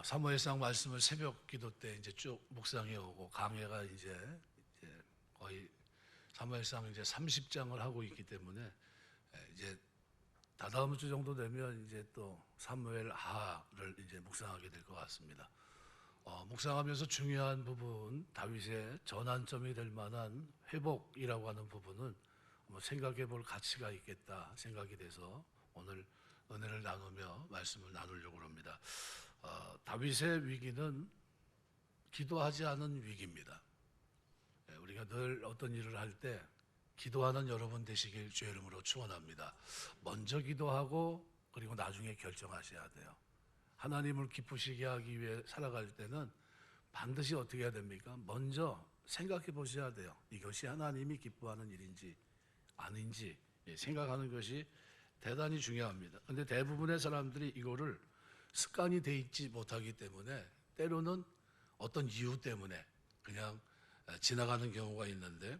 사무엘상 말씀을 새벽 기도 때 이제 쭉 묵상해 오고 강해가 이제 거의 사무엘상 이제 30장을 하고 있기 때문에 이제 다다음 주 정도 되면 이제 또 사무엘 하를 이제 묵상하게 될 것 같습니다. 묵상하면서 중요한 부분, 다윗의 전환점이 될 만한 회복이라고 하는 부분은 생각해 볼 가치가 있겠다 생각이 돼서 오늘 은혜를 나누며 말씀을 나누려고 합니다. 다윗의 위기는 기도하지 않은 위기입니다. 우리가 늘 어떤 일을 할 때 기도하는 여러분 되시길 주의 이름으로 축원합니다. 먼저 기도하고 그리고 나중에 결정하셔야 돼요. 하나님을 기쁘시게 하기 위해 살아갈 때는 반드시 어떻게 해야 됩니까? 먼저 생각해 보셔야 돼요. 이것이 하나님이 기뻐하는 일인지 아닌지 생각하는 것이 대단히 중요합니다. 그런데 대부분의 사람들이 이거를 습관이 돼 있지 못하기 때문에 때로는 어떤 이유 때문에 그냥 지나가는 경우가 있는데,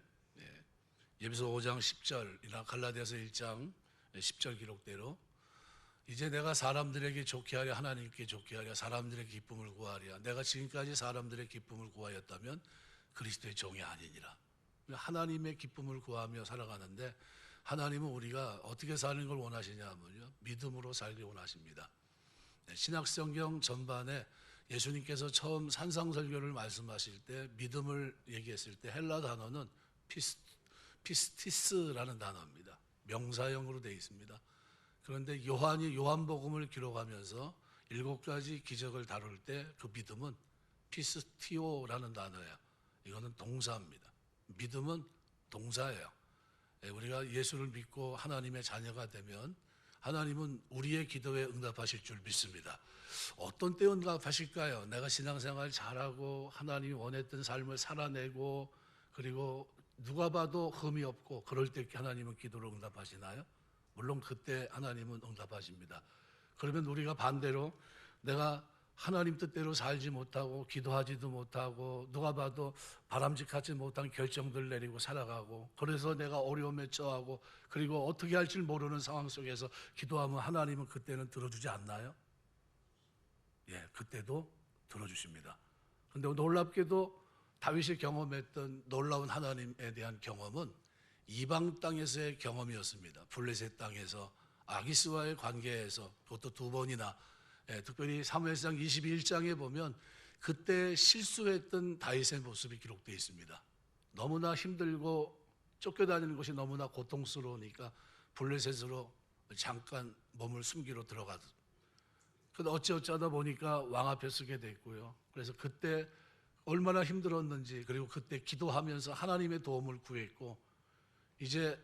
예배서 5장 10절이나 갈라디아서 1장 10절 기록대로 이제 내가 사람들에게 좋게 하려 하나님께 좋게 하려 사람들의 기쁨을 구하랴. 내가 지금까지 사람들의 기쁨을 구하였다면 그리스도의 종이 아니니라. 하나님의 기쁨을 구하며 살아가는데 하나님은 우리가 어떻게 사는 걸 원하시냐면요, 믿음으로 살기 원하십니다. 신약성경 전반에 예수님께서 처음 산상설교를 말씀하실 때 믿음을 얘기했을 때 헬라 단어는 피스티스라는 단어입니다. 명사형으로 되어 있습니다. 그런데 요한이 요한복음을 기록하면서 7가지 기적을 다룰 때 그 믿음은 피스티오라는 단어예요. 이거는 동사입니다. 믿음은 동사예요. 우리가 예수를 믿고 하나님의 자녀가 되면 하나님은 우리의 기도에 응답하실 줄 믿습니다. 어떤 때 응답하실까요? 내가 신앙생활 잘하고 하나님이 원했던 삶을 살아내고 그리고 누가 봐도 흠이 없고 그럴 때 하나님은 기도를 응답하시나요? 물론 그때 하나님은 응답하십니다. 그러면 우리가 반대로 내가 하나님 뜻대로 살지 못하고 기도하지도 못하고 누가 봐도 바람직하지 못한 결정들을 내리고 살아가고 그래서 내가 어려움에 처하고 그리고 어떻게 할지 모르는 상황 속에서 기도하면 하나님은 그때는 들어주지 않나요? 그때도 들어주십니다. 그런데 놀랍게도 다윗이 경험했던 놀라운 하나님에 대한 경험은 이방 땅에서의 경험이었습니다. 블레셋 땅에서 아기스와의 관계에서 그것도 2번이나, 특별히 사무엘상 21장에 보면 그때 실수했던 다윗의 모습이 기록되어 있습니다. 너무나 힘들고 쫓겨다니는 것이 너무나 고통스러우니까 블레셋으로 잠깐 몸을 숨기러 들어갔습니다. 그런데 어찌어쩌다 보니까 왕 앞에 서게 됐고요. 그래서 그때 얼마나 힘들었는지 그리고 그때 기도하면서 하나님의 도움을 구했고 이제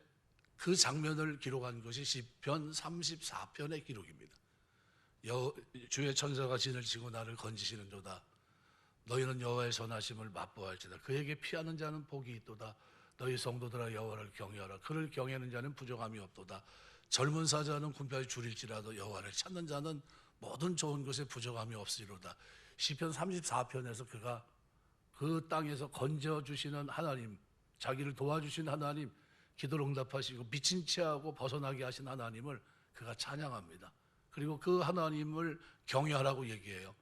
그 장면을 기록한 것이 시편 34편의 기록입니다. 주의 천사가 진을 치고 나를 건지시는도다. 너희는 여호와의 선하심을 맛보할지다. 그에게 피하는 자는 복이 있도다. 너희 성도들아 여호와를 경외하라. 그를 경외하는 자는 부족함이 없도다. 젊은 사자는 군표에 줄일지라도 여호와를 찾는 자는 모든 좋은 것에 부족함이 없으리로다. 시편 34편에서 그가 그 땅에서 건져주시는 하나님, 자기를 도와주신 하나님, 기도를 응답하시고 미친 채하고 벗어나게 하신 하나님을 그가 찬양합니다. 그리고 그 하나님을 경외하라고 얘기해요.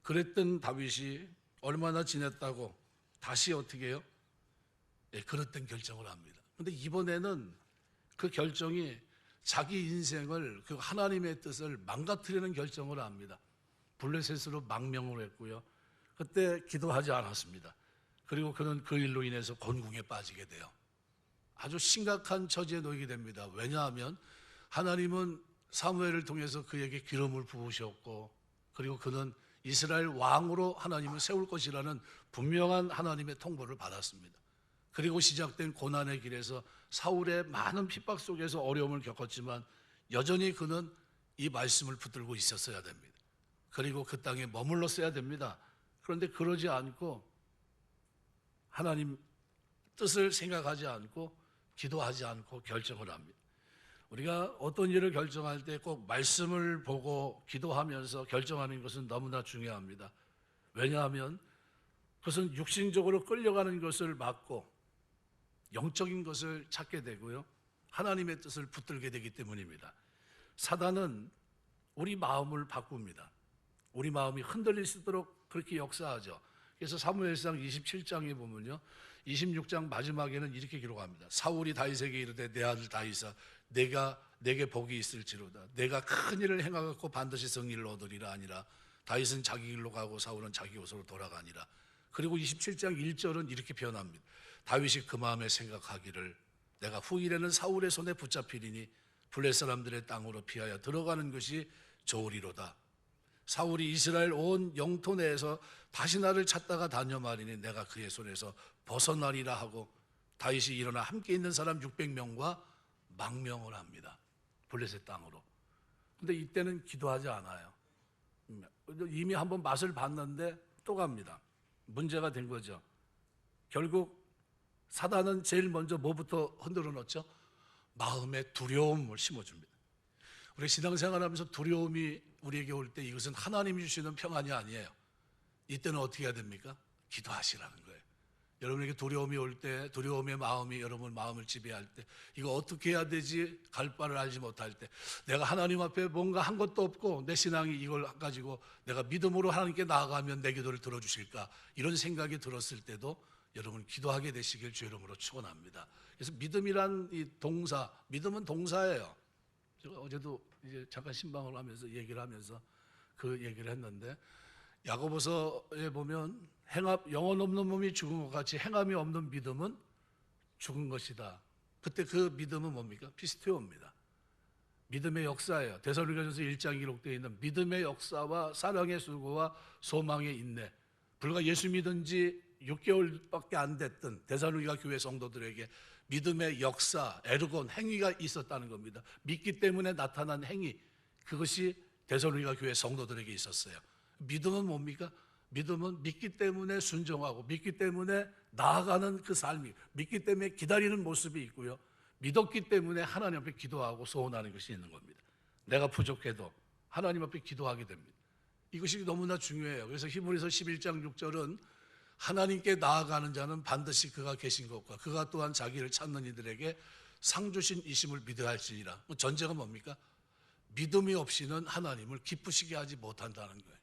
그랬던 다윗이 얼마나 지냈다고 다시 어떻게 해요? 그랬던 결정을 합니다. 그런데 이번에는 그 결정이 자기 인생을 그 하나님의 뜻을 망가뜨리는 결정을 합니다. 블레셋으로 망명을 했고요. 그때 기도하지 않았습니다. 그리고 그는 그 일로 인해서 곤궁에 빠지게 돼요. 아주 심각한 처지에 놓이게 됩니다. 왜냐하면 하나님은 사무엘을 통해서 그에게 기름을 부으셨고 그리고 그는 이스라엘 왕으로 하나님을 세울 것이라는 분명한 하나님의 통보를 받았습니다. 그리고 시작된 고난의 길에서 사울의 많은 핍박 속에서 어려움을 겪었지만 여전히 그는 이 말씀을 붙들고 있었어야 됩니다. 그리고 그 땅에 머물렀어야 됩니다. 그런데 그러지 않고 하나님 뜻을 생각하지 않고 기도하지 않고 결정을 합니다. 우리가 어떤 일을 결정할 때 꼭 말씀을 보고 기도하면서 결정하는 것은 너무나 중요합니다. 왜냐하면 그것은 육신적으로 끌려가는 것을 막고 영적인 것을 찾게 되고요. 하나님의 뜻을 붙들게 되기 때문입니다. 사단은 우리 마음을 바꿉니다. 우리 마음이 흔들릴 수 있도록 그렇게 역사하죠. 그래서 사무엘상 27장에 보면요, 26장 마지막에는 이렇게 기록합니다. 사울이 다윗에게 이르되 내 아들 다윗아 내게 복이 있을지로다. 내가 큰 일을 행하고 반드시 승리를 얻으리라 아니라 다윗은 자기 길로 가고 사울은 자기 곳으로 돌아가니라. 그리고 27장 1절은 이렇게 표현합니다. 다윗이 그 마음에 생각하기를 내가 후일에는 사울의 손에 붙잡히리니 블레 사람들의 땅으로 피하여 들어가는 것이 좋으리로다. 사울이 이스라엘 온 영토 내에서 다시 나를 찾다가 다녀 말이니 내가 그의 손에서 벗어나리라 하고 다윗이 일어나 함께 있는 사람 600명과 망명을 합니다. 블레셋 땅으로. 근데 이때는 기도하지 않아요. 이미 한번 맛을 봤는데 또 갑니다. 문제가 된 거죠. 결국 사단은 제일 먼저 뭐부터 흔들어 놓죠? 마음의 두려움을 심어줍니다. 우리 신앙생활하면서 두려움이 우리에게 올 때 이것은 하나님이 주시는 평안이 아니에요. 이때는 어떻게 해야 됩니까? 기도하시라는 거예요. 여러분에게 두려움이 올 때, 두려움의 마음이 여러분 마음을 지배할 때, 이거 어떻게 해야 되지? 갈 바를 알지 못할 때, 내가 하나님 앞에 뭔가 한 것도 없고 내 신앙이 이걸 가지고 내가 믿음으로 하나님께 나아가면 내 기도를 들어주실까? 이런 생각이 들었을 때도 여러분 기도하게 되시길 주 이름으로 축원합니다. 그래서 믿음이란 이 동사, 믿음은 동사예요. 제가 어제도 이제 잠깐 신방을 하면서 얘기를 하면서 그 얘기를 했는데, 야고보서에 보면 영혼 없는 몸이 죽은 것 같이 행함이 없는 믿음은 죽은 것이다. 그때 그 믿음은 뭡니까? 피스테오입니다. 믿음의 역사예요. 데살로니가전서 1장 기록되어 있는 믿음의 역사와 사랑의 수고와 소망의 인내. 불과 예수 믿은 지 6개월밖에 안 됐던 데살로니가 교회 성도들에게 믿음의 역사, 에르곤, 행위가 있었다는 겁니다. 믿기 때문에 나타난 행위, 그것이 데살로니가 교회 성도들에게 있었어요. 믿음은 뭡니까? 믿음은 믿기 때문에 순종하고 믿기 때문에 나아가는 그 삶이, 믿기 때문에 기다리는 모습이 있고요, 믿었기 때문에 하나님 앞에 기도하고 소원하는 것이 있는 겁니다. 내가 부족해도 하나님 앞에 기도하게 됩니다. 이것이 너무나 중요해요. 그래서 히브리서 11장 6절은 하나님께 나아가는 자는 반드시 그가 계신 것과 그가 또한 자기를 찾는 이들에게 상 주신 이심을 믿어야 할지니라. 전제가 뭡니까? 믿음이 없이는 하나님을 기쁘시게 하지 못한다는 거예요.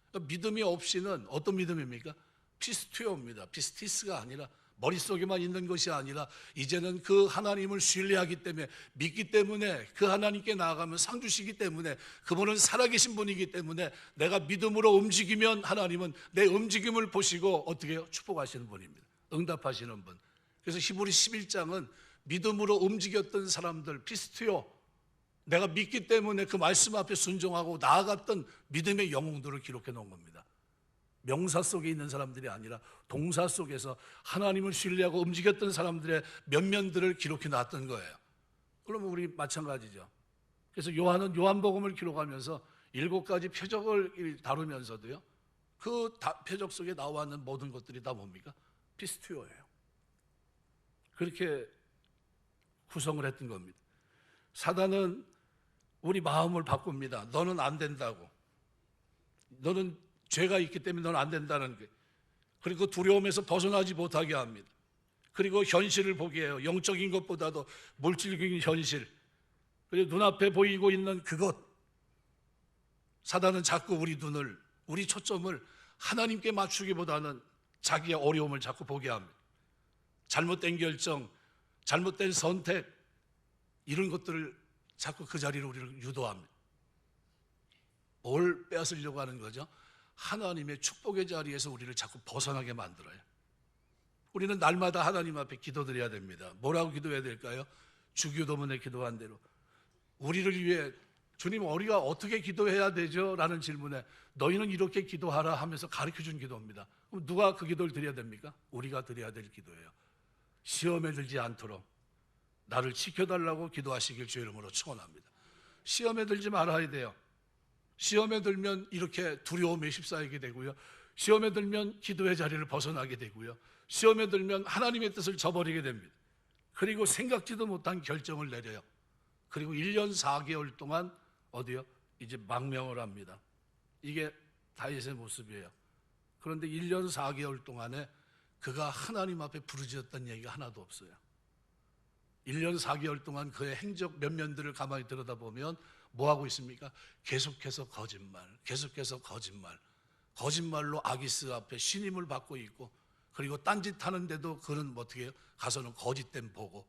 그러니까 믿음이 없이는 어떤 믿음입니까? 피스티오입니다. 피스티스가 아니라 머릿속에만 있는 것이 아니라 이제는 그 하나님을 신뢰하기 때문에, 믿기 때문에, 그 하나님께 나아가면 상 주시기 때문에, 그분은 살아계신 분이기 때문에 내가 믿음으로 움직이면 하나님은 내 움직임을 보시고 어떻게 해요? 축복하시는 분입니다. 응답하시는 분. 그래서 히브리 11장은 믿음으로 움직였던 사람들, 피스티오, 내가 믿기 때문에 그 말씀 앞에 순종하고 나아갔던 믿음의 영웅들을 기록해 놓은 겁니다. 명사 속에 있는 사람들이 아니라 동사 속에서 하나님을 신뢰하고 움직였던 사람들의 면면들을 기록해 놨던 거예요. 그러면 우리 마찬가지죠. 그래서 요한은 요한복음을 기록하면서 7가지 표적을 다루면서도요, 그 표적 속에 나와 있는 모든 것들이 다 뭡니까? 피스티오예요. 그렇게 구성을 했던 겁니다. 사단은 우리 마음을 바꿉니다. 너는 안 된다고. 너는 죄가 있기 때문에 너는 안 된다는 게. 그리고 두려움에서 벗어나지 못하게 합니다. 그리고 현실을 보게 해요. 영적인 것보다도 물질적인 현실. 그리고 눈앞에 보이고 있는 그것. 사단은 자꾸 우리 눈을, 우리 초점을 하나님께 맞추기보다는 자기의 어려움을 자꾸 보게 합니다. 잘못된 결정, 잘못된 선택, 이런 것들을 자꾸 그 자리로 우리를 유도합니다. 뭘 빼앗으려고 하는 거죠? 하나님의 축복의 자리에서 우리를 자꾸 벗어나게 만들어요. 우리는 날마다 하나님 앞에 기도드려야 됩니다. 뭐라고 기도해야 될까요? 주기도문에 기도한 대로 우리를 위해, 주님 우리가 어떻게 기도해야 되죠? 라는 질문에 너희는 이렇게 기도하라 하면서 가르쳐준 기도입니다. 그럼 누가 그 기도를 드려야 됩니까? 우리가 드려야 될 기도예요. 시험에 들지 않도록 나를 지켜달라고 기도하시길 주 이름으로 축원합니다. 시험에 들지 말아야 돼요. 시험에 들면 이렇게 두려움에 휩싸이게 되고요, 시험에 들면 기도의 자리를 벗어나게 되고요, 시험에 들면 하나님의 뜻을 저버리게 됩니다. 그리고 생각지도 못한 결정을 내려요. 그리고 1년 4개월 동안 어디요? 이제 망명을 합니다. 이게 다윗의 모습이에요. 그런데 1년 4개월 동안에 그가 하나님 앞에 부르짖었던 얘기가 하나도 없어요. 1년 4개월 동안 그의 행적 면면들을 가만히 들여다보면 뭐 하고 있습니까? 계속해서 거짓말, 계속해서 거짓말, 거짓말로 아기스 앞에 신임을 받고 있고, 그리고 딴짓 하는데도 그는 어떻게 해요? 가서는 거짓된 보고,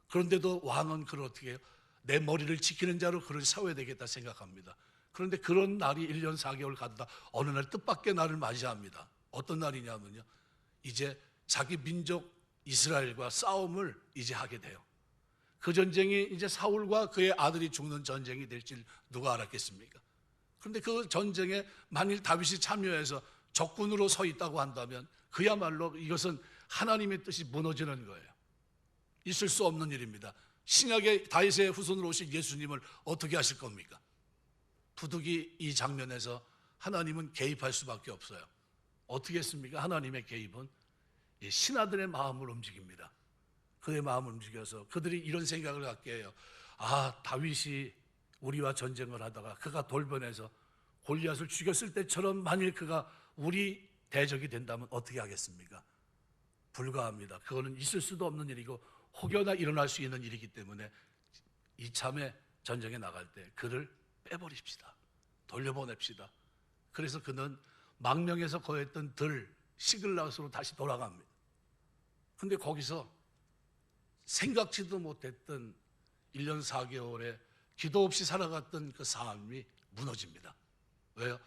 그런데도 왕은 그를 어떻게 해요? 내 머리를 지키는 자로 그를 세워야 되겠다 생각합니다. 그런데 그런 날이 1년 4개월 가다 어느 날 뜻밖의 날을 맞이합니다. 어떤 날이냐면요, 이제 자기 민족 이스라엘과 싸움을 이제 하게 돼요. 그 전쟁이 이제 사울과 그의 아들이 죽는 전쟁이 될지 누가 알았겠습니까? 그런데 그 전쟁에 만일 다윗이 참여해서 적군으로 서 있다고 한다면 그야말로 이것은 하나님의 뜻이 무너지는 거예요. 있을 수 없는 일입니다. 신약의 다윗의 후손으로 오신 예수님을 어떻게 하실 겁니까? 부득이 이 장면에서 하나님은 개입할 수밖에 없어요. 어떻게 했습니까? 하나님의 개입은 신하들의 마음을 움직입니다. 그의 마음을 움직여서 그들이 이런 생각을 갖게 해요. 아, 다윗이 우리와 전쟁을 하다가 그가 돌변해서 골리앗을 죽였을 때처럼 만일 그가 우리 대적이 된다면 어떻게 하겠습니까? 불가합니다. 그거는 있을 수도 없는 일이고 혹여나 일어날 수 있는 일이기 때문에 이참에 전쟁에 나갈 때 그를 빼버립시다. 돌려보냅시다. 그래서 그는 망명에서 거했던 시글락으로 다시 돌아갑니다. 근데 거기서 생각지도 못했던 1년 4개월에 기도 없이 살아갔던 그 삶이 무너집니다. 왜요?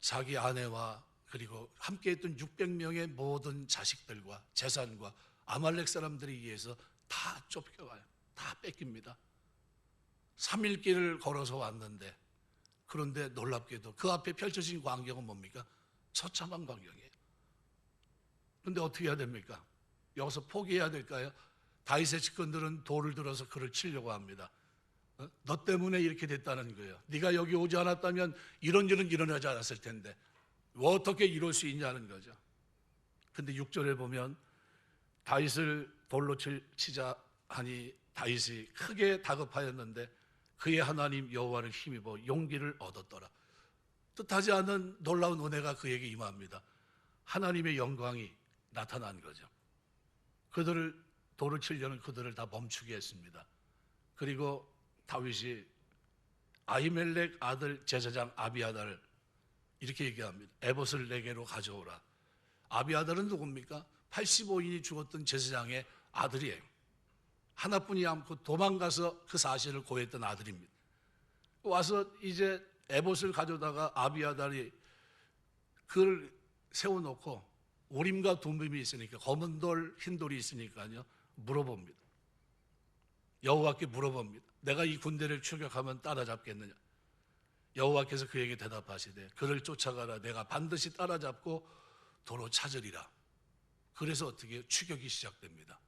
자기 아내와 그리고 함께했던 600명의 모든 자식들과 재산과 아말렉 사람들에 의해서 다 쫓겨가요. 다 뺏깁니다. 3일 길을 걸어서 왔는데, 그런데 놀랍게도 그 앞에 펼쳐진 광경은 뭡니까? 처참한 광경이에요. 그런데 어떻게 해야 됩니까? 여기서 포기해야 될까요? 다윗의 측근들은 돌을 들어서 그를 치려고 합니다. 너 때문에 이렇게 됐다는 거예요. 네가 여기 오지 않았다면 이런 일은 일어나지 않았을 텐데 어떻게 이럴 수 있냐는 거죠. 근데 6절에 보면 다윗을 돌로 치자 하니 다윗이 크게 다급하였는데 그의 하나님 여호와를 힘입어 용기를 얻었더라. 뜻하지 않은 놀라운 은혜가 그에게 임합니다. 하나님의 영광이 나타난 거죠. 그들을 돌을 치려는 그들을 다 멈추게 했습니다. 그리고 다윗이 아히멜렉 아들 제사장 아비아달을 이렇게 얘기합니다. 에봇을 내게로 가져오라. 아비아달은 누굽니까? 85인이 죽었던 제사장의 아들이에요. 하나뿐이 않고 도망가서 그 사실을 고했던 아들입니다. 와서 이제 에봇을 가져다가 아비아달이 그를 세워놓고 우림과 둠빔이 있으니까 검은 돌, 흰 돌이 있으니까요. 물어봅니다. 여호와께 물어봅니다. 내가 이 군대를 추격하면 따라잡겠느냐? 여호와께서 그에게 대답하시되 그를 쫓아가라. 내가 반드시 따라잡고 도로 찾으리라. 그래서 어떻게 추격이 시작됩니다.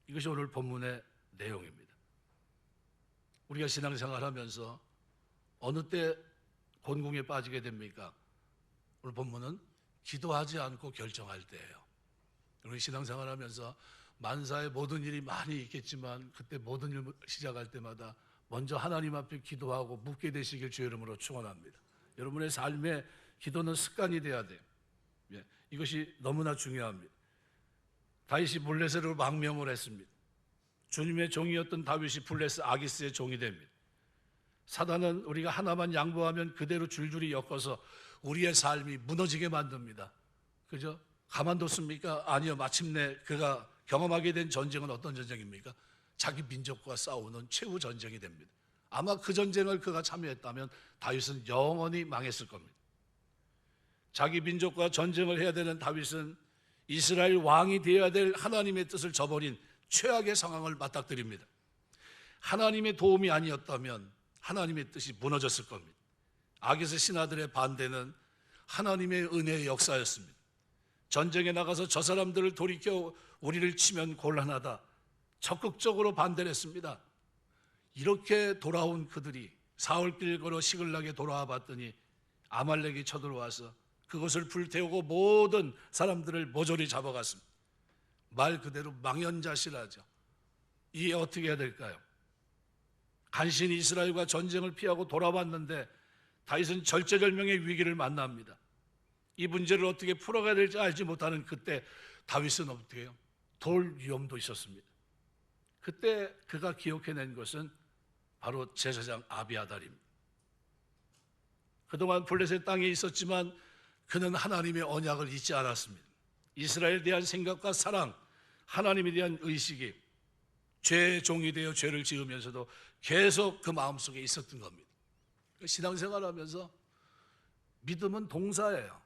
이것이 오늘 본문의 내용입니다. 우리가 신앙생활하면서 어느 때 곤궁에 빠지게 됩니까? 오늘 본문은 기도하지 않고 결정할 때예요. 우리 신앙생활하면서 만사의 모든 일이 많이 있겠지만 그때 모든 일 시작할 때마다 먼저 하나님 앞에 기도하고 묻게 되시길 주의 이름으로 축원합니다. 여러분의 삶에 기도는 습관이 돼야 돼요. 이것이 너무나 중요합니다. 다윗이 블레셋으로 망명을 했습니다. 주님의 종이었던 다윗이 블레셋 아기스의 종이 됩니다. 사단은 우리가 하나만 양보하면 그대로 줄줄이 엮어서 우리의 삶이 무너지게 만듭니다. 그죠? 가만뒀습니까? 아니요. 마침내 그가 경험하게 된 전쟁은 어떤 전쟁입니까? 자기 민족과 싸우는 최후 전쟁이 됩니다. 아마 그 전쟁을 그가 참여했다면 다윗은 영원히 망했을 겁니다. 자기 민족과 전쟁을 해야 되는 다윗은 이스라엘 왕이 되어야 될 하나님의 뜻을 저버린 최악의 상황을 맞닥뜨립니다. 하나님의 도움이 아니었다면 하나님의 뜻이 무너졌을 겁니다. 아기스 신하들의 반대는 하나님의 은혜의 역사였습니다. 전쟁에 나가서 저 사람들을 돌이켜 우리를 치면 곤란하다. 적극적으로 반대를 했습니다. 이렇게 돌아온 그들이 사흘길 걸어 시글락에 돌아와 봤더니 아말렉이 쳐들어와서 그것을 불태우고 모든 사람들을 모조리 잡아갔습니다. 말 그대로 망연자실하죠. 이게 어떻게 해야 될까요? 간신히 이스라엘과 전쟁을 피하고 돌아왔는데 다윗은 절체절명의 위기를 만납니다. 이 문제를 어떻게 풀어가야 될지 알지 못하는 그때 다윗은 어떻게 해요? 돌 위험도 있었습니다. 그때 그가 기억해낸 것은 바로 제사장 아비아달입니다. 그동안 블레셋 땅에 있었지만 그는 하나님의 언약을 잊지 않았습니다. 이스라엘에 대한 생각과 사랑, 하나님에 대한 의식이 죄의 종이 되어 죄를 지으면서도 계속 그 마음속에 있었던 겁니다. 신앙생활하면서 믿음은 동사예요.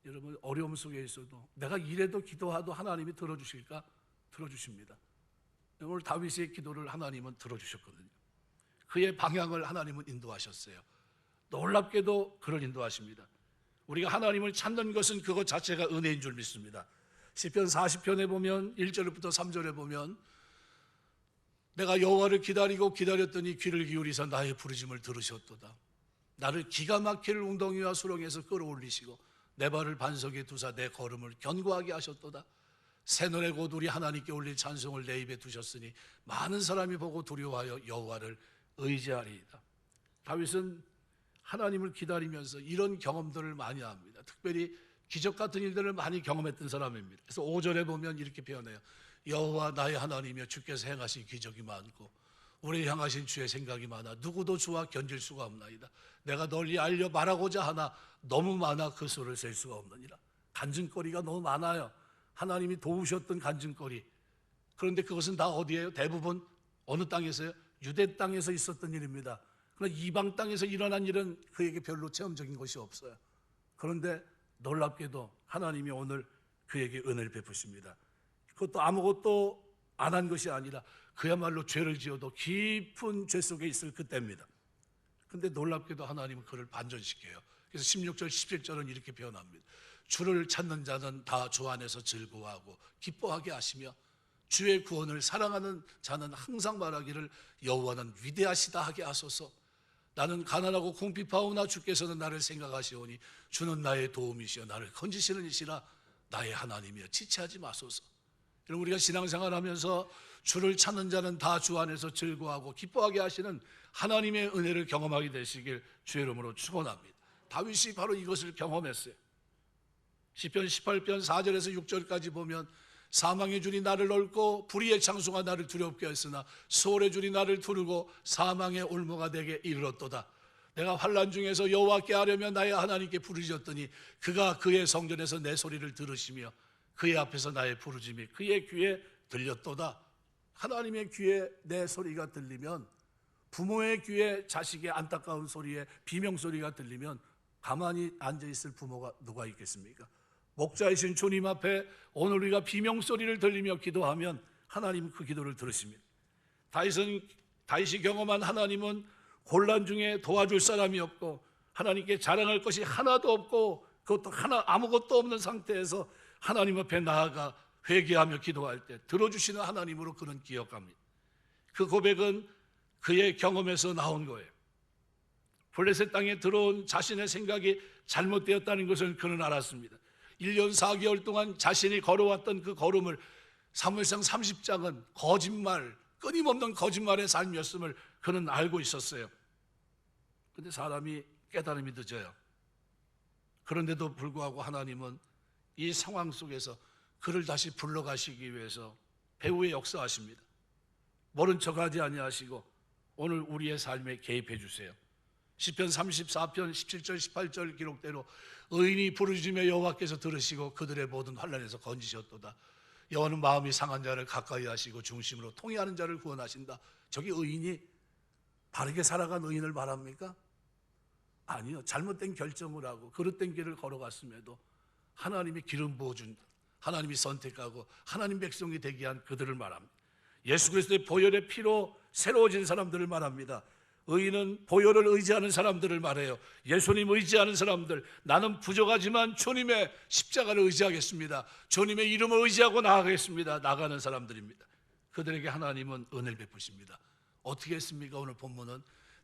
여러분 어려움 속에 있어도 내가 이래도 기도하도 하나님이 들어주실까? 들어주십니다. 오늘 다윗의 기도를 하나님은 들어주셨거든요. 그의 방향을 하나님은 인도하셨어요. 놀랍게도 그를 인도하십니다. 우리가 하나님을 찾는 것은 그것 자체가 은혜인 줄 믿습니다. 시편 40편에 보면 1절부터 3절에 보면 내가 여호와를 기다리고 기다렸더니 귀를 기울이사 나의 부르심을 들으셨도다. 나를 기가 막힐 웅덩이와 수렁에서 끌어올리시고 내 발을 반석에 두사 내 걸음을 견고하게 하셨도다. 새노래 곧 우리 하나님께 올릴 찬송을 내 입에 두셨으니 많은 사람이 보고 두려워하여 여호와를 의지하리이다. 다윗은 하나님을 기다리면서 이런 경험들을 많이 합니다. 특별히 기적 같은 일들을 많이 경험했던 사람입니다. 그래서 5절에 보면 이렇게 표현해요. 여호와 나의 하나님이여 주께서 행하신 기적이 많고 우리 향하신 주의 생각이 많아 누구도 주와 견질 수가 없나이다. 내가 널리 알려 말하고자 하나 너무 많아 그 수를 셀 수가 없느니라. 간증거리가 너무 많아요. 하나님이 도우셨던 간증거리. 그런데 그것은 다 어디예요? 대부분 어느 땅에서요? 유대 땅에서 있었던 일입니다. 그러나 이방 땅에서 일어난 일은 그에게 별로 체험적인 것이 없어요. 그런데 놀랍게도 하나님이 오늘 그에게 은혜를 베푸십니다. 그것도 아무것도 안 한 것이 아니라 그야말로 죄를 지어도 깊은 죄 속에 있을 그때입니다. 그런데 놀랍게도 하나님은 그를 반전시켜요. 그래서 16절 17절은 이렇게 표현합니다. 주를 찾는 자는 다 주 안에서 즐거워하고 기뻐하게 하시며 주의 구원을 사랑하는 자는 항상 말하기를 여호와는 위대하시다 하게 하소서. 나는 가난하고 궁핍하오나 주께서는 나를 생각하시오니 주는 나의 도움이시여 나를 건지시는 이시라 나의 하나님이여 지체하지 마소서. 여러분 우리가 신앙생활하면서 주를 찾는 자는 다 주 안에서 즐거워하고 기뻐하게 하시는 하나님의 은혜를 경험하게 되시길 주의 이름으로 축원합니다. 다윗이 바로 이것을 경험했어요. 시편 18편 4절에서 6절까지 보면 사망의 줄이 나를 얽고 불의의 창수가 나를 두렵게 했으나 소홀의 줄이 나를 두르고 사망의 올무가 내게 이르렀도다. 내가 환난 중에서 여호와께 하려며 나의 하나님께 부르짖었더니 그가 그의 성전에서 내 소리를 들으시며 그의 앞에서 나의 부르짖음이 그의 귀에 들렸도다. 하나님의 귀에 내 소리가 들리면, 부모의 귀에 자식의 안타까운 소리에 비명소리가 들리면 가만히 앉아있을 부모가 누가 있겠습니까? 목자이신 주님 앞에 오늘 우리가 비명소리를 들리며 기도하면 하나님은 그 기도를 들으십니다. 다윗이 경험한 하나님은 곤란 중에 도와줄 사람이 없고 하나님께 자랑할 것이 하나도 없고 그것도 아무것도 없는 상태에서 하나님 앞에 나아가 회개하며 기도할 때 들어주시는 하나님으로 그는 기억합니다. 그 고백은 그의 경험에서 나온 거예요. 블레셋 땅에 들어온 자신의 생각이 잘못되었다는 것을 그는 알았습니다. 1년 4개월 동안 자신이 걸어왔던 그 걸음을 사무엘상 30장은 거짓말, 끊임없는 거짓말의 삶이었음을 그는 알고 있었어요. 그런데 사람이 깨달음이 늦어요. 그런데도 불구하고 하나님은 이 상황 속에서 그를 다시 불러가시기 위해서 배후에 역사하십니다. 모른 척하지 아니하시고 오늘 우리의 삶에 개입해 주세요. 시편 34편 17절 18절 기록대로 의인이 부르짖으며 여호와께서 들으시고 그들의 모든 환난에서 건지셨도다. 여호와는 마음이 상한 자를 가까이 하시고 중심으로 통회하는 자를 구원하신다. 저기 의인이 바르게 살아간 의인을 말합니까? 아니요. 잘못된 결정을 하고 그릇된 길을 걸어갔음에도 하나님이 기름 부어준다. 하나님이 선택하고 하나님 백성이 되게 한 그들을 말합니다. 예수 그리스도의 보혈의 피로 새로워진 사람들을 말합니다. 의인은 보혈을 의지하는 사람들을 말해요. 예수님 의지하는 사람들, 나는 부족하지만 주님의 십자가를 의지하겠습니다. 주님의 이름을 의지하고 나아가겠습니다. 나가는 사람들입니다. 그들에게 하나님은 은혜를 베푸십니다. 어떻게 했습니까? 오늘 본문은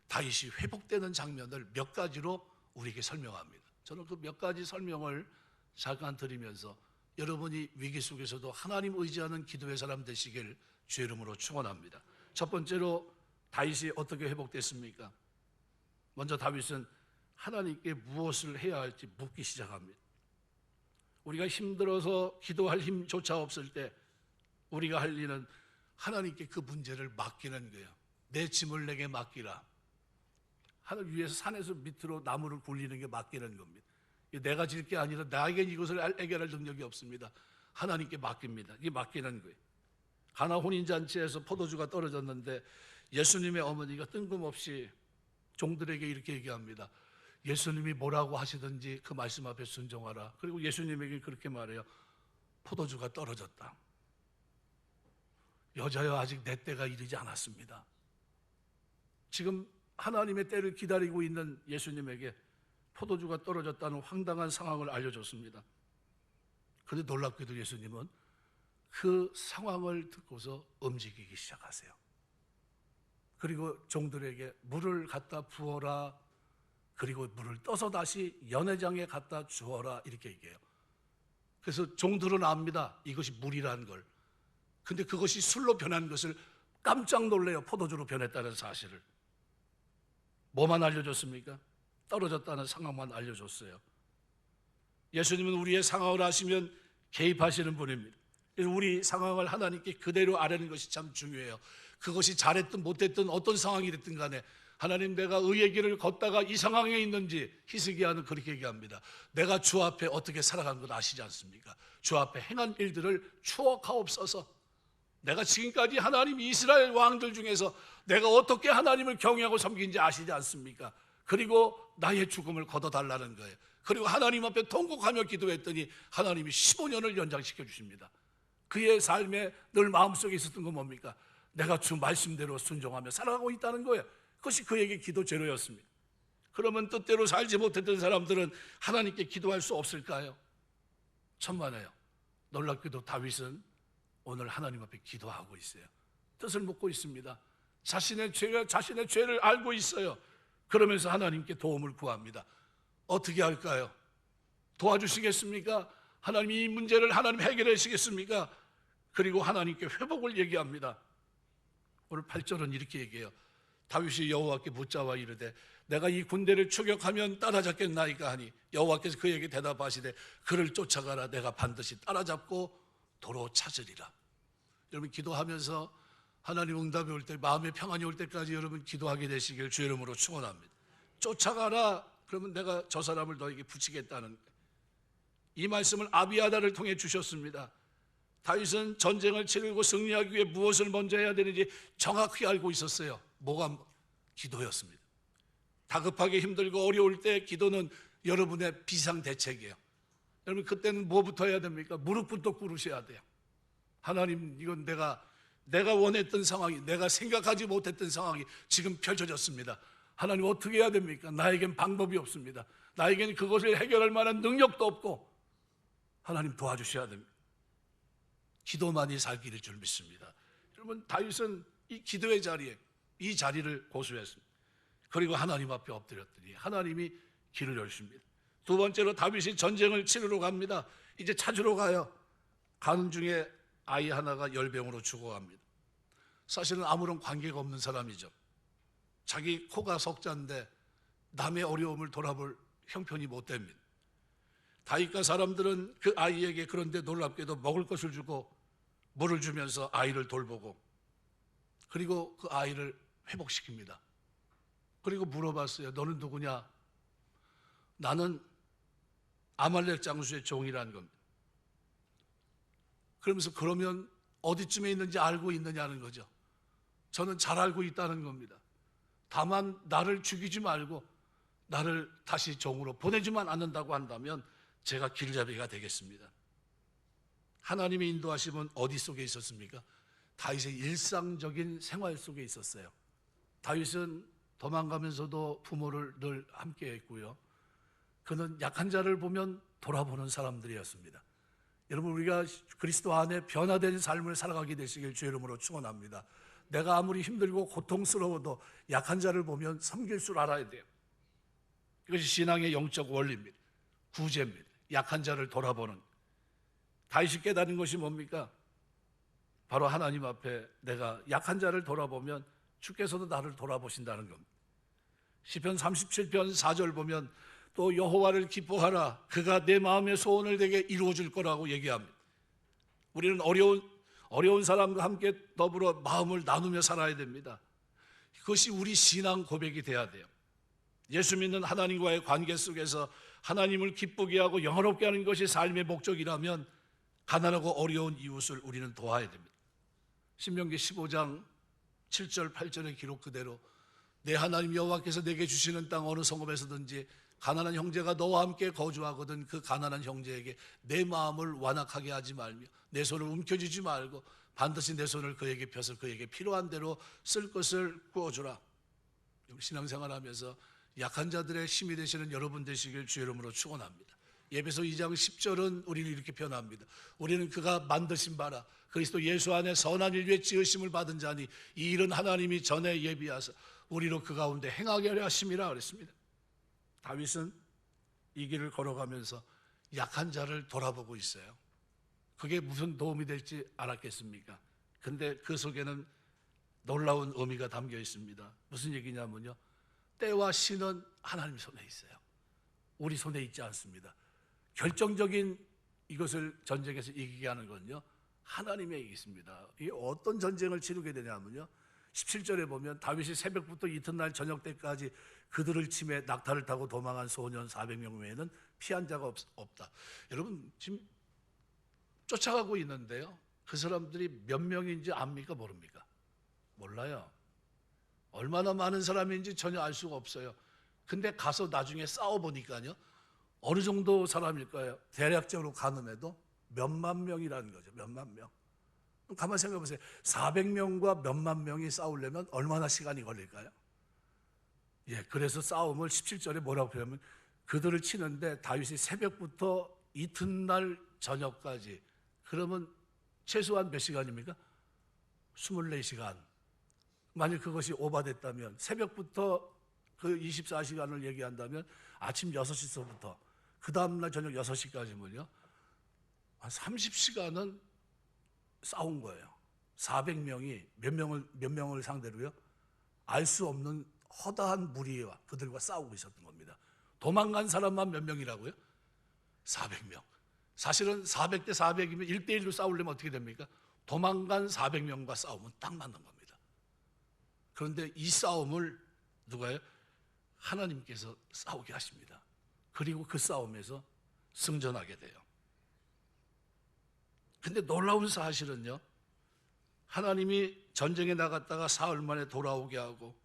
다윗이 회복되는 장면을 몇 가지로 우리에게 설명합니다. 저는 그 몇 가지 설명을 잠깐 드리면서 여러분이 위기 속에서도 하나님 의지하는 기도의 사람 되시길 주의 이름으로 축원합니다. 첫 번째로 다윗이 어떻게 회복됐습니까? 먼저 다윗은 하나님께 무엇을 해야 할지 묻기 시작합니다. 우리가 힘들어서 기도할 힘조차 없을 때 우리가 할 일은 하나님께 그 문제를 맡기는 거예요. 내 짐을 내게 맡기라. 하늘 위에서 산에서 밑으로 나무를 굴리는 게 맡기는 겁니다. 내가 질 게 아니라 나에겐 이것을 해결할 능력이 없습니다. 하나님께 맡깁니다. 이게 맡기는 거예요. 가나 혼인잔치에서 포도주가 떨어졌는데 예수님의 어머니가 뜬금없이 종들에게 이렇게 얘기합니다. 예수님이 뭐라고 하시든지 그 말씀 앞에 순종하라. 그리고 예수님에게 그렇게 말해요. 포도주가 떨어졌다. 여자여, 아직 내 때가 이르지 않았습니다. 지금 하나님의 때를 기다리고 있는 예수님에게 포도주가 떨어졌다는 황당한 상황을 알려줬습니다. 그런데 놀랍게도 예수님은 그 상황을 듣고서 움직이기 시작하세요. 그리고 종들에게 물을 갖다 부어라. 그리고 물을 떠서 다시 연회장에 갖다 주어라. 이렇게 얘기해요. 그래서 종들은 압니다. 이것이 물이라는 걸. 근데 그것이 술로 변한 것을 깜짝 놀래요. 포도주로 변했다는 사실을. 뭐만 알려줬습니까? 떨어졌다는 상황만 알려줬어요. 예수님은 우리의 상황을 아시면 개입하시는 분입니다. 그래서 우리 상황을 하나님께 그대로 아뢰는 것이 참 중요해요. 그것이 잘했든 못했든 어떤 상황이 됐든 간에 하나님, 내가 의의 길을 걷다가 이 상황에 있는지, 히스기야는 그렇게 얘기합니다. 내가 주 앞에 어떻게 살아간 것 아시지 않습니까? 주 앞에 행한 일들을 추억하옵소서. 내가 지금까지 하나님 이스라엘 왕들 중에서 내가 어떻게 하나님을 경외하고 섬긴지 아시지 않습니까? 그리고 나의 죽음을 걷어달라는 거예요. 그리고 하나님 앞에 통곡하며 기도했더니 하나님이 15년을 연장시켜 주십니다. 그의 삶에 늘 마음속에 있었던 건 뭡니까? 내가 주 말씀대로 순종하며 살아가고 있다는 거예요. 그것이 그에게 기도 제로였습니다. 그러면 뜻대로 살지 못했던 사람들은 하나님께 기도할 수 없을까요? 천만에요. 놀랍게도 다윗은 오늘 하나님 앞에 기도하고 있어요. 뜻을 묻고 있습니다. 자신의 죄를 알고 있어요. 그러면서 하나님께 도움을 구합니다. 어떻게 할까요? 도와주시겠습니까? 하나님, 이 문제를 하나님 해결해 주시겠습니까? 그리고 하나님께 회복을 얘기합니다. 오늘 8절은 이렇게 얘기해요. 다윗이 여호와께 묻자와 이르되 내가 이 군대를 추격하면 따라잡겠나이까 하니 여호와께서 그에게 대답하시되 그를 쫓아가라. 내가 반드시 따라잡고 도로 찾으리라. 여러분, 기도하면서 하나님 응답이 올 때, 마음의 평안이 올 때까지 여러분 기도하게 되시길 주 이름으로 축원합니다. 쫓아가라. 그러면 내가 저 사람을 너에게 붙이겠다는, 이 말씀을 아비아다를 통해 주셨습니다. 다윗은 전쟁을 치르고 승리하기 위해 무엇을 먼저 해야 되는지 정확히 알고 있었어요. 뭐가? 기도였습니다. 다급하게 힘들고 어려울 때 기도는 여러분의 비상대책이에요. 여러분, 그때는 뭐부터 해야 됩니까? 무릎부터 꿇으셔야 돼요. 하나님, 이건 내가 원했던 상황이, 내가 생각하지 못했던 상황이 지금 펼쳐졌습니다. 하나님, 어떻게 해야 됩니까? 나에겐 방법이 없습니다. 나에겐 그것을 해결할 만한 능력도 없고 하나님 도와주셔야 됩니다. 기도만이 살 길일 줄 믿습니다. 여러분, 다윗은 이 기도의 자리에, 이 자리를 고수했습니다. 그리고 하나님 앞에 엎드렸더니 하나님이 길을 열십니다. 두 번째로 다윗이 전쟁을 치르러 갑니다. 이제 찾으러 가요. 가는 중에 아이 하나가 열병으로 죽어갑니다. 사실은 아무런 관계가 없는 사람이죠. 자기 코가 석자인데 남의 어려움을 돌아볼 형편이 못 됩니다. 다윗과 사람들은 그 아이에게 그런데 놀랍게도 먹을 것을 주고 물을 주면서 아이를 돌보고, 그리고 그 아이를 회복시킵니다. 그리고 물어봤어요. 너는 누구냐? 나는 아말렉 장수의 종이라는 겁니다. 그러면서 그러면 어디쯤에 있는지 알고 있느냐는 거죠. 저는 잘 알고 있다는 겁니다. 다만 나를 죽이지 말고 나를 다시 종으로 보내지만 않는다고 한다면 제가 길잡이가 되겠습니다. 하나님의 인도하심은 어디 속에 있었습니까? 다윗의 일상적인 생활 속에 있었어요. 다윗은 도망가면서도 부모를 늘 함께 했고요. 그는 약한 자를 보면 돌아보는 사람들이었습니다. 여러분, 우리가 그리스도 안에 변화된 삶을 살아가게 되시길 주 이름으로 축원합니다. 내가 아무리 힘들고 고통스러워도 약한 자를 보면 섬길 줄 알아야 돼요. 이것이 신앙의 영적 원리입니다. 구제입니다. 약한 자를 돌아보는. 다윗이 깨달은 것이 뭡니까? 바로 하나님 앞에 내가 약한 자를 돌아보면 주께서도 나를 돌아보신다는 겁니다. 시편 37편 4절 보면 또 여호와를 기뻐하라. 그가 내 마음의 소원을 내게 이루어줄 거라고 얘기합니다. 우리는 어려운 사람과 함께 더불어 마음을 나누며 살아야 됩니다. 그것이 우리 신앙 고백이 돼야 돼요. 예수 믿는 하나님과의 관계 속에서 하나님을 기쁘게 하고 영화롭게 하는 것이 삶의 목적이라면 가난하고 어려운 이웃을 우리는 도와야 됩니다. 신명기 15장 7절 8절의 기록 그대로 내 하나님 여호와께서 내게 주시는 땅 어느 성읍에서든지 가난한 형제가 너와 함께 거주하거든 그 가난한 형제에게 내 마음을 완악하게 하지 말며 내 손을 움켜쥐지 말고 반드시 내 손을 그에게 펴서 그에게 필요한 대로 쓸 것을 구워주라. 신앙생활하면서 약한 자들의 힘이 되시는 여러분 되시길 주의 이름으로 축원합니다. 예배서 2장 10절은 우리는 이렇게 표현합니다. 우리는 그가 만드신 바라 그리스도 예수 안에 선한 일 위에 지으심을 받은 자니 이 일은 하나님이 전에 예비하사 우리로 그 가운데 행하게 하려 하심이라 그랬습니다. 다윗은 이 길을 걸어가면서 약한 자를 돌아보고 있어요. 그게 무슨 도움이 될지 알았겠습니까? 근데 그 속에는 놀라운 의미가 담겨 있습니다. 무슨 얘기냐면요, 때와 신은 하나님 손에 있어요. 우리 손에 있지 않습니다. 결정적인 이것을 전쟁에서 이기게 하는 건요 하나님의 있습니다. 이 어떤 전쟁을 치르게 되냐면요 17절에 보면 다윗이 새벽부터 이튿날 저녁 때까지 그들을 치매 낙타를 타고 도망한 소년 400명 외에는 피한 자가 없다. 여러분 지금 쫓아가고 있는데요, 그 사람들이 몇 명인지 압니까 모릅니까? 몰라요. 얼마나 많은 사람인지 전혀 알 수가 없어요. 근데 가서 나중에 싸워보니까요 어느 정도 사람일까요? 대략적으로 가늠해도 몇만 명이라는 거죠. 몇만 명. 가만히 생각해 보세요. 400명과 몇만 명이 싸우려면 얼마나 시간이 걸릴까요? 예, 그래서 싸움을 17절에 뭐라고 표현하면 그들을 치는데 다윗이 새벽부터 이튿날 저녁까지, 그러면 최소한 몇 시간입니까? 24시간. 만약 그것이 오바됐다면 새벽부터 그 24시간을 얘기한다면 아침 6시서부터 그 다음날 저녁 6시까지면요 한 30시간은 싸운 거예요. 400명이 몇 명을 상대로요 알 수 없는 허다한 무리와 그들과 싸우고 있었던 겁니다. 도망간 사람만 몇 명이라고요? 400명. 사실은 400대 400이면 1대1로 싸우려면 어떻게 됩니까? 도망간 400명과 싸우면 딱 맞는 겁니다. 그런데 이 싸움을 누가요? 하나님께서 싸우게 하십니다. 그리고 그 싸움에서 승전하게 돼요. 근데 놀라운 사실은요, 하나님이 전쟁에 나갔다가 사흘 만에 돌아오게 하고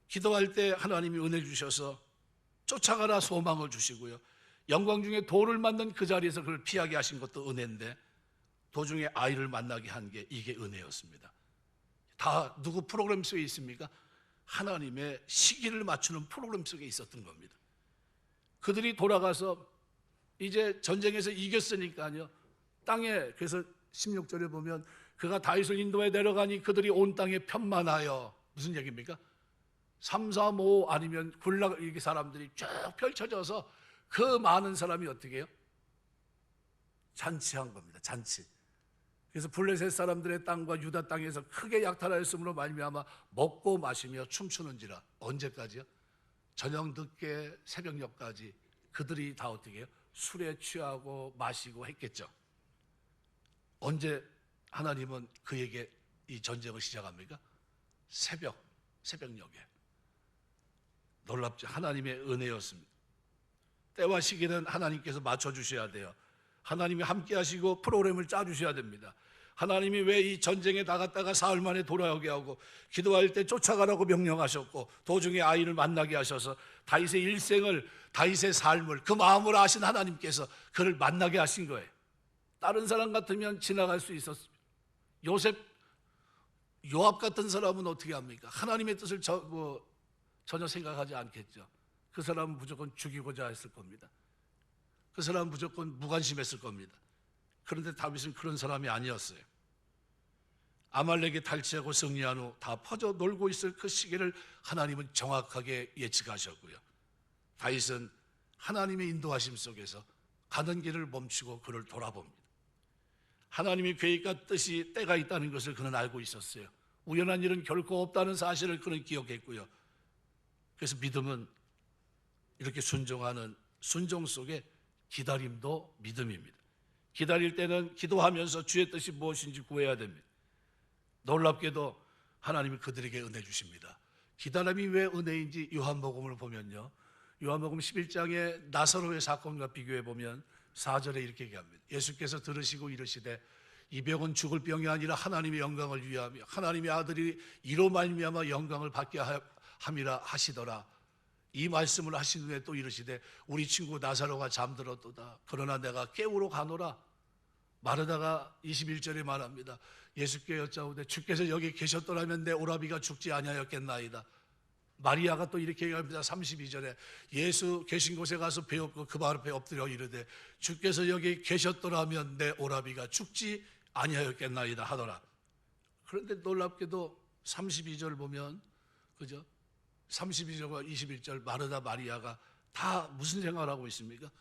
기도할 때 하나님이 은혜 주셔서 쫓아가라 소망을 주시고요, 영광 중에 돌을 맞는 그 자리에서 그를 피하게 하신 것도 은혜인데 도중에 아이를 만나게 한 게 이게 은혜였습니다. 다 누구 프로그램 속에 있습니까? 하나님의 시기를 맞추는 프로그램 속에 있었던 겁니다. 그들이 돌아가서 이제 전쟁에서 이겼으니까요 땅에, 그래서 16절에 보면 그가 다윗을 인도에 내려가니 그들이 온 땅에 편만하여, 무슨 얘기입니까? 3, 4, 5 아니면 군락 이게 사람들이 쭉 펼쳐져서 그 많은 사람이 어떻게 해요? 잔치한 겁니다. 잔치. 그래서 블레셋 사람들의 땅과 유다 땅에서 크게 약탈하였으므로 말미암아 먹고 마시며 춤추는지라. 언제까지요? 저녁 늦게 새벽녘까지 그들이 다 어떻게 해요? 술에 취하고 마시고 했겠죠. 언제 하나님은 그에게 이 전쟁을 시작합니까? 새벽녘에. 놀랍죠. 하나님의 은혜였습니다. 때와 시기는 하나님께서 맞춰주셔야 돼요. 하나님이 함께 하시고 프로그램을 짜주셔야 됩니다. 하나님이 왜 이 전쟁에 나갔다가 사흘 만에 돌아오게 하고 기도할 때 쫓아가라고 명령하셨고 도중에 아이를 만나게 하셔서 다윗의 일생을, 다윗의 삶을, 그 마음을 아신 하나님께서 그를 만나게 하신 거예요. 다른 사람 같으면 지나갈 수 있었습니다. 요압 같은 사람은 어떻게 합니까? 하나님의 뜻을 전혀 생각하지 않겠죠. 그 사람은 무조건 죽이고자 했을 겁니다. 그 사람은 무조건 무관심했을 겁니다. 그런데 다윗은 그런 사람이 아니었어요. 아말렉이 탈취하고 승리한 후 다 퍼져 놀고 있을 그 시기를 하나님은 정확하게 예측하셨고요, 다윗은 하나님의 인도하심 속에서 가는 길을 멈추고 그를 돌아봅니다. 하나님의 계획과 뜻이 때가 있다는 것을 그는 알고 있었어요. 우연한 일은 결코 없다는 사실을 그는 기억했고요. 그래서 믿음은 이렇게 순종하는 순종 속에 기다림도 믿음입니다. 기다릴 때는 기도하면서 주의 뜻이 무엇인지 구해야 됩니다. 놀랍게도 하나님이 그들에게 은혜 주십니다. 기다림이 왜 은혜인지 요한복음을 보면요, 요한복음 11장의 나사로의 사건과 비교해 보면 4절에 이렇게 얘기합니다. 예수께서 들으시고 이르시되 이 병은 죽을 병이 아니라 하나님의 영광을 위하며 하나님의 아들이 이로 말미암아 영광을 받게 함이라 하시더라. 이 말씀을 하신 후에 또 이르시되 우리 친구 나사로가 잠들었도다. 그러나 내가 깨우러 가노라. 마르다가 21절에 말합니다. 예수께 여짜오되 주께서 여기 계셨더라면 내 오라비가 죽지 아니하였겠나이다. 마리아가 또 이렇게 얘기합니다. 32절에 예수 계신 곳에 가서 배웠고 그 발 앞에 엎드려 이르되 주께서 여기 계셨더라면 내 오라비가 죽지 아니하였겠나이다 하더라. 그런데 놀랍게도 32절 보면, 그죠? 32절과 21절 마르다 마리아가 다 무슨 생각을 하고 있습니까?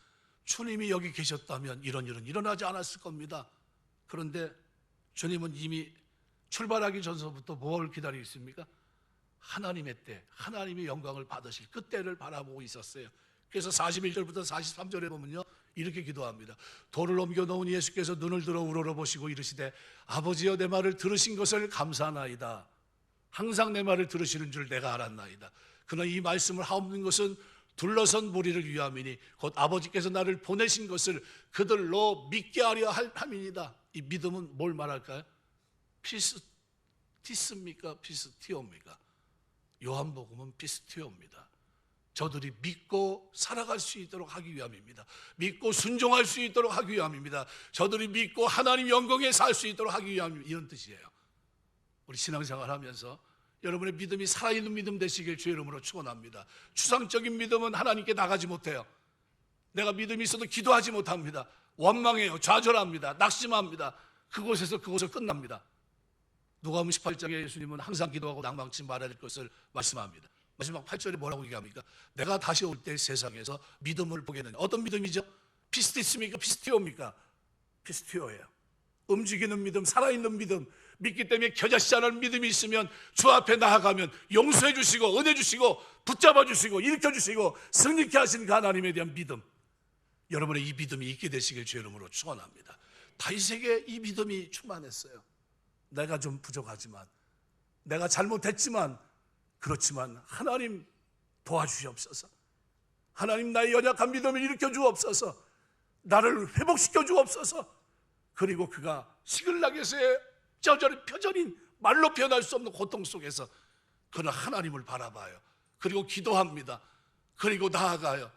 주님이 여기 계셨다면 이런 일은 일어나지 않았을 겁니다. 그런데 주님은 이미 출발하기 전서부터 뭘 기다리고 있습니까? 하나님의 때, 하나님의 영광을 받으실 그 때를 바라보고 있었어요. 그래서 41절부터 43절에 보면요, 이렇게 기도합니다. 돌을 옮겨 놓은 예수께서 눈을 들어 우러러보시고 이르시되 아버지여 내 말을 들으신 것을 감사하나이다. 항상 내 말을 들으시는 줄 내가 알았나이다. 그러나 이 말씀을 하옵는 것은 둘러선 무리를 위함이니 곧 아버지께서 나를 보내신 것을 그들로 믿게 하려 함이니이다. 이 믿음은 뭘 말할까요? 피스티스입니까? 피스티오입니까? 요한복음은 피스티오입니다. 저들이 믿고 살아갈 수 있도록 하기 위함입니다. 믿고 순종할 수 있도록 하기 위함입니다. 저들이 믿고 하나님 영광에 살 수 있도록 하기 위함입니다. 이런 뜻이에요. 우리 신앙생활 하면서 여러분의 믿음이 살아있는 믿음 되시길 주의 이름으로 축원합니다. 추상적인 믿음은 하나님께 나가지 못해요. 내가 믿음이 있어도 기도하지 못합니다. 원망해요. 좌절합니다. 낙심합니다. 그곳에서 끝납니다. 누가복음 18장에 예수님은 항상 기도하고 낭망치 말아야 될 것을 말씀합니다. 마지막 8절에 뭐라고 얘기합니까? 내가 다시 올 때 세상에서 믿음을 보겠느냐. 어떤 믿음이죠? 피스티스입니까? 피스티오입니까? 피스티오예요. 움직이는 믿음, 살아있는 믿음, 믿기 때문에 겨자씨 않은 믿음이 있으면 주 앞에 나아가면 용서해 주시고 은혜 주시고 붙잡아 주시고 일으켜 주시고 승리케 하시는 그 하나님에 대한 믿음, 여러분의 이 믿음이 있게 되시길 주의 이름으로 축원합니다. 다윗에게 이 믿음이 충만했어요. 내가 좀 부족하지만, 내가 잘못했지만, 그렇지만 하나님 도와주시옵소서. 하나님 나의 연약한 믿음을 일으켜 주옵소서. 나를 회복시켜 주옵소서. 그리고 그가 시글락에서의 표절인 말로 표현할 수 없는 고통 속에서 그는 하나님을 바라봐요. 그리고 기도합니다. 그리고 나아가요.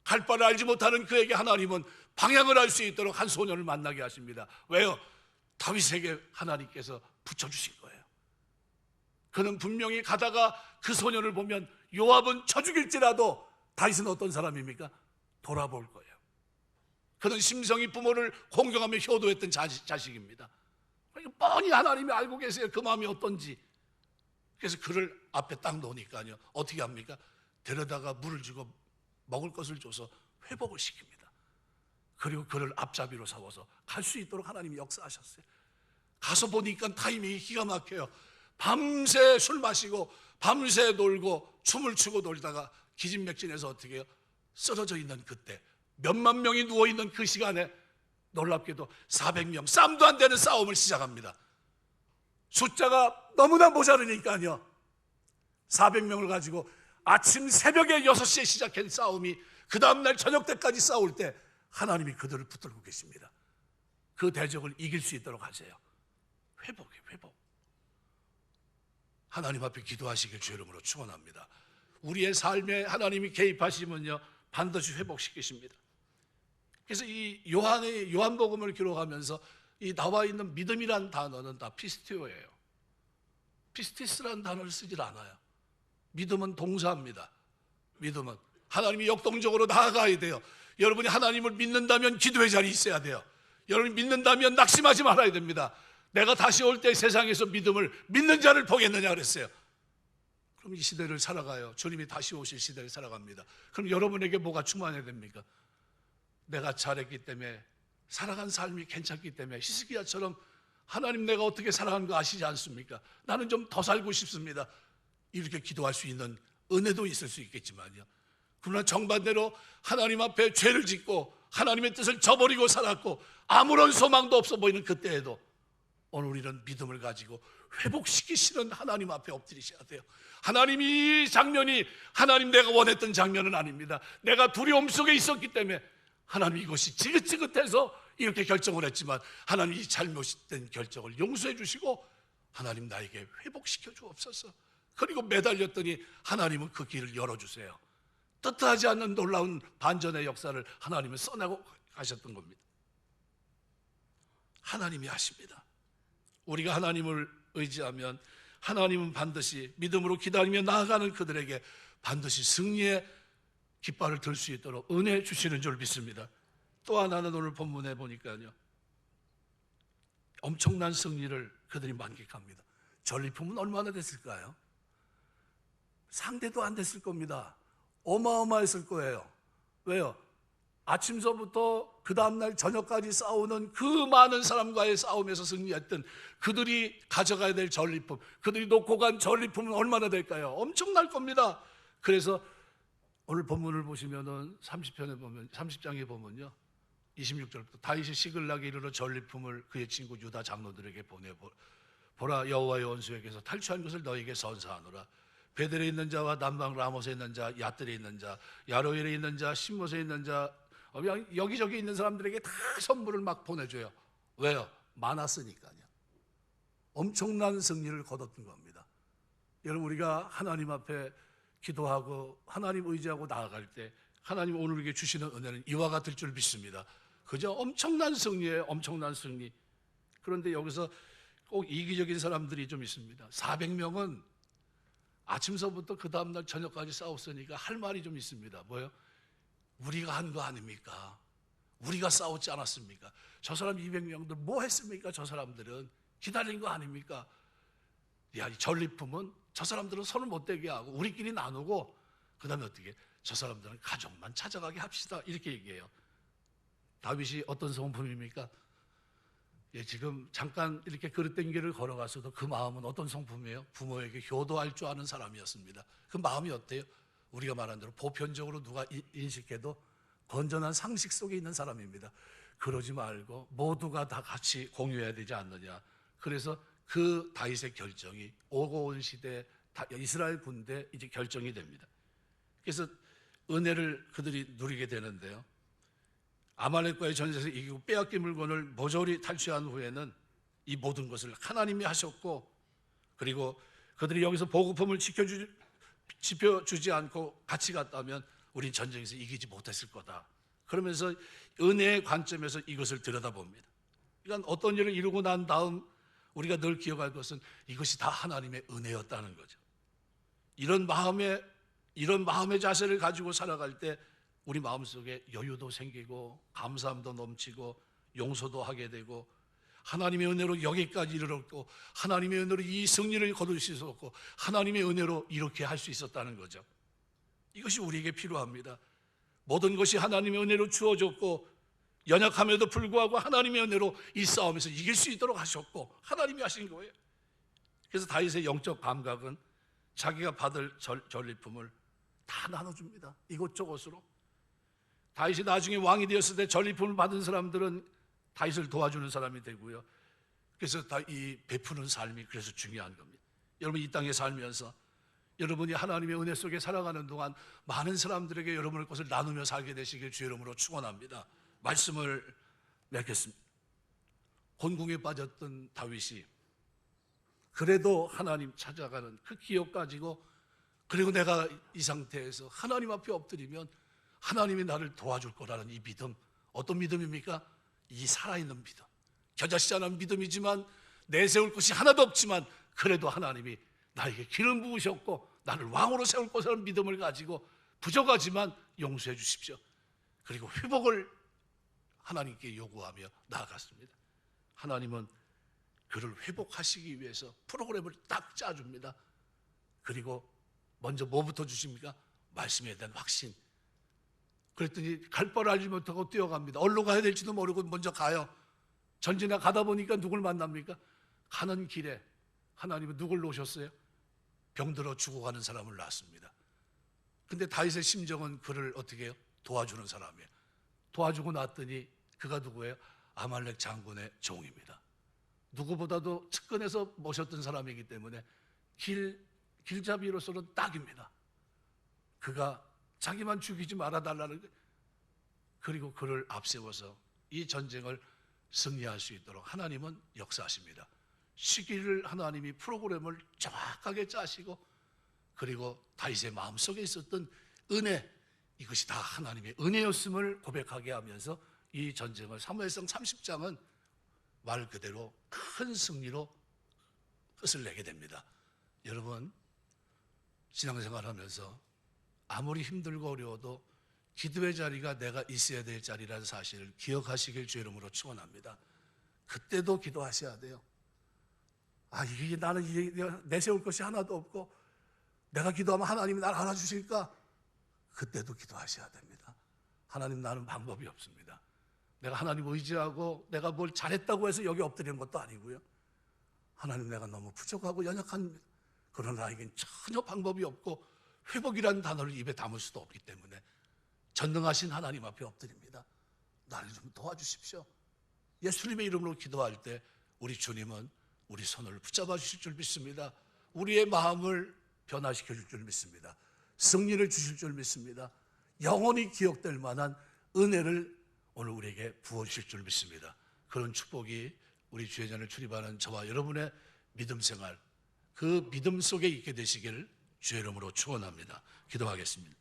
갈 바를 알지 못하는 그에게 하나님은 방향을 알 수 있도록 한 소년을 만나게 하십니다. 왜요? 다윗에게 하나님께서 붙여주신 거예요. 그는 분명히 가다가 그 소년을 보면 요압은 쳐 죽일지라도 다윗은 어떤 사람입니까? 돌아볼 거예요. 그는 심성이 부모를 공경하며 효도했던 자식입니다. 그러니까 뻔히 하나님이 알고 계세요. 그 마음이 어떤지. 그래서 그를 앞에 딱 놓으니까요, 어떻게 합니까? 데려다가 물을 주고 먹을 것을 줘서 회복을 시킵니다. 그리고 그를 앞잡이로 세워서 갈 수 있도록 하나님이 역사하셨어요. 가서 보니까 타이밍이 기가 막혀요. 밤새 술 마시고 밤새 놀고 춤을 추고 놀다가 기진맥진해서 어떻게 해요? 쓰러져 있는 그때, 몇만 명이 누워있는 그 시간에 놀랍게도 400명, 쌈도 안 되는 싸움을 시작합니다. 숫자가 너무나 모자르니까요, 400명을 가지고 아침 새벽에 6시에 시작한 싸움이 그 다음날 저녁 때까지 싸울 때 하나님이 그들을 붙들고 계십니다. 그 대적을 이길 수 있도록 하세요. 회복이에요, 회복. 하나님 앞에 기도하시길 주의 이름으로 축원합니다. 우리의 삶에 하나님이 개입하시면요, 반드시 회복시키십니다. 그래서 이 요한복음을 기록하면서 이 나와 있는 믿음이란 단어는 다 피스티오예요. 피스티스라는 단어를 쓰질 않아요. 믿음은 동사입니다. 믿음은 하나님이 역동적으로 나아가야 돼요. 여러분이 하나님을 믿는다면 기도의 자리에 있어야 돼요. 여러분이 믿는다면 낙심하지 말아야 됩니다. 내가 다시 올 때 세상에서 믿음을 믿는 자를 보겠느냐 그랬어요. 그럼 이 시대를 살아가요. 주님이 다시 오실 시대를 살아갑니다. 그럼 여러분에게 뭐가 충만해야 됩니까? 내가 잘했기 때문에, 살아간 삶이 괜찮기 때문에, 히스기야처럼 하나님 내가 어떻게 살아간 거 아시지 않습니까? 나는 좀 더 살고 싶습니다. 이렇게 기도할 수 있는 은혜도 있을 수 있겠지만요, 그러나 정반대로 하나님 앞에 죄를 짓고 하나님의 뜻을 저버리고 살았고 아무런 소망도 없어 보이는 그때에도 오늘 우리는 믿음을 가지고 회복시키시는 하나님 앞에 엎드리셔야 돼요. 하나님, 이 장면이 하나님 내가 원했던 장면은 아닙니다. 내가 두려움 속에 있었기 때문에 하나님 이것이 지긋지긋해서 이렇게 결정을 했지만 하나님 이 잘못된 결정을 용서해 주시고 하나님 나에게 회복시켜 주옵소서. 그리고 매달렸더니 하나님은 그 길을 열어주세요. 뜻하지 않는 놀라운 반전의 역사를 하나님은 써내고 가셨던 겁니다. 하나님이 하십니다. 우리가 하나님을 의지하면 하나님은 반드시 믿음으로 기다리며 나아가는 그들에게 반드시 승리의 깃발을 들 수 있도록 은혜 주시는 줄 믿습니다. 또 하나는 오늘 본문에 보니까요, 엄청난 승리를 그들이 만끽합니다. 전리품은 얼마나 됐을까요? 상대도 안 됐을 겁니다. 어마어마했을 거예요. 왜요? 아침서부터 그 다음날 저녁까지 싸우는 그 많은 사람과의 싸움에서 승리했던 그들이 가져가야 될 전리품, 그들이 놓고 간 전리품은 얼마나 될까요? 엄청날 겁니다. 그래서 오늘 본문을 보시면은 30장에 보면요, 26절부터 다윗이 시글락에 이르러 전리품을 그의 친구 유다 장로들에게 보라, 여호와의 원수에게서 탈취한 것을 너에게 선사하노라. 베델에 있는 자와 남방 라못에 있는 자, 얏들에 있는 자, 야로엘에 있는 자, 신못에 있는 자, 여기저기 있는 사람들에게 다 선물을 막 보내줘요. 왜요? 많았으니까요. 엄청난 승리를 거뒀던 겁니다. 여러분, 우리가 하나님 앞에 기도하고 하나님 의지하고 나아갈 때 하나님 오늘 우리에게 주시는 은혜는 이와 같을 줄 믿습니다. 그저 엄청난 승리예요. 엄청난 승리. 그런데 여기서 꼭 이기적인 사람들이 좀 있습니다. 400명은 아침서부터 그 다음날 저녁까지 싸웠으니까 할 말이 좀 있습니다. 뭐예요? 우리가 한 거 아닙니까? 우리가 싸웠지 않았습니까? 저 사람 200명들 뭐 했습니까? 저 사람들은 기다린 거 아닙니까? 야, 이 전리품은 저 사람들은 손을 못 대게 하고 우리끼리 나누고 그 다음에 어떻게? 저 사람들은 가족만 찾아가게 합시다. 이렇게 얘기해요. 다윗이 어떤 성품입니까? 예, 지금 잠깐 이렇게 그릇된 길을 걸어가서도 그 마음은 어떤 성품이에요? 부모에게 효도할 줄 아는 사람이었습니다. 그 마음이 어때요? 우리가 말한 대로 보편적으로 누가 인식해도 건전한 상식 속에 있는 사람입니다. 그러지 말고 모두가 다 같이 공유해야 되지 않느냐. 그래서 그 다윗의 결정이 오고 온 시대 이스라엘 군대 이제 결정이 됩니다. 그래서 은혜를 그들이 누리게 되는데요, 아말렉과의 전쟁에서 이기고 빼앗긴 물건을 모조리 탈취한 후에는 이 모든 것을 하나님이 하셨고, 그리고 그들이 여기서 보급품을 지켜주지 않고 같이 갔다면 우린 전쟁에서 이기지 못했을 거다. 그러면서 은혜의 관점에서 이것을 들여다봅니다. 그러니까 어떤 일을 이루고 난 다음 우리가 늘 기억할 것은 이것이 다 하나님의 은혜였다는 거죠. 이런 마음의 자세를 가지고 살아갈 때 우리 마음속에 여유도 생기고 감사함도 넘치고 용서도 하게 되고 하나님의 은혜로 여기까지 이르렀고 하나님의 은혜로 이 승리를 거둘 수 있었고 하나님의 은혜로 이렇게 할 수 있었다는 거죠. 이것이 우리에게 필요합니다. 모든 것이 하나님의 은혜로 주어졌고 연약함에도 불구하고 하나님의 은혜로 이 싸움에서 이길 수 있도록 하셨고 하나님이 하신 거예요. 그래서 다윗의 영적 감각은 자기가 받을 전리품을 다 나눠줍니다. 이것저것으로. 다윗이 나중에 왕이 되었을 때 전리품을 받은 사람들은 다윗을 도와주는 사람이 되고요. 그래서 이 베푸는 삶이 그래서 중요한 겁니다. 여러분, 이 땅에 살면서 여러분이 하나님의 은혜 속에 살아가는 동안 많은 사람들에게 여러분의 것을 나누며 살게 되시길 주의 이름으로 축원합니다. 말씀을 맺겠습니다. 곤궁에 빠졌던 다윗이 그래도 하나님 찾아가는 그 기억 가지고, 그리고 내가 이 상태에서 하나님 앞에 엎드리면 하나님이 나를 도와줄 거라는 이 믿음, 어떤 믿음입니까? 이 살아있는 믿음, 겨자씨 않은 믿음이지만 내세울 것이 하나도 없지만 그래도 하나님이 나에게 기름 부으셨고 나를 왕으로 세울 것이라는 믿음을 가지고 부족하지만 용서해 주십시오. 그리고 회복을 하나님께 요구하며 나아갔습니다. 하나님은 그를 회복하시기 위해서 프로그램을 딱 짜줍니다. 그리고 먼저 뭐부터 주십니까? 말씀에 대한 확신. 그랬더니 갈 바를 알지 못하고 뛰어갑니다. 어디로 가야 될지도 모르고 먼저 가요. 전진에 가다 보니까 누굴 만납니까? 가는 길에 하나님은 누굴 놓으셨어요? 병들어 죽어가는 사람을 낳았습니다. 근데 다윗의 심정은 그를 어떻게 해요? 도와주는 사람이에요. 도와주고 났더니 그가 누구예요? 아말렉 장군의 종입니다. 누구보다도 측근에서 모셨던 사람이기 때문에 길잡이로서는 딱입니다. 그가 자기만 죽이지 말아달라는, 그리고 그를 앞세워서 이 전쟁을 승리할 수 있도록 하나님은 역사하십니다. 시기를 하나님이 프로그램을 정확하게 짜시고, 그리고 다윗의 마음속에 있었던 은혜, 이것이 다 하나님의 은혜였음을 고백하게 하면서 이 전쟁을, 사무엘상 30장은 말 그대로 큰 승리로 끝을 내게 됩니다. 여러분, 신앙생활하면서 아무리 힘들고 어려워도 기도의 자리가 내가 있어야 될 자리라는 사실을 기억하시길 주 이름으로 축원합니다. 그때도 기도하셔야 돼요. 이게 나는 내세울 것이 하나도 없고 내가 기도하면 하나님이 나를 알아주실까? 그때도 기도하셔야 됩니다. 하나님, 나는 방법이 없습니다. 내가 하나님 의지하고 내가 뭘 잘했다고 해서 여기 엎드리는 것도 아니고요. 하나님, 내가 너무 부족하고 연약한, 그러나 나에겐 전혀 방법이 없고 회복이라는 단어를 입에 담을 수도 없기 때문에 전능하신 하나님 앞에 엎드립니다. 나를 좀 도와주십시오. 예수님의 이름으로 기도할 때 우리 주님은 우리 손을 붙잡아 주실 줄 믿습니다. 우리의 마음을 변화시켜 줄 줄 믿습니다. 승리를 주실 줄 믿습니다. 영원히 기억될 만한 은혜를 오늘 우리에게 부어주실 줄 믿습니다. 그런 축복이 우리 주회전을 출입하는 저와 여러분의 믿음 생활, 그 믿음 속에 있게 되시길 주의 이름으로 축원합니다. 기도하겠습니다.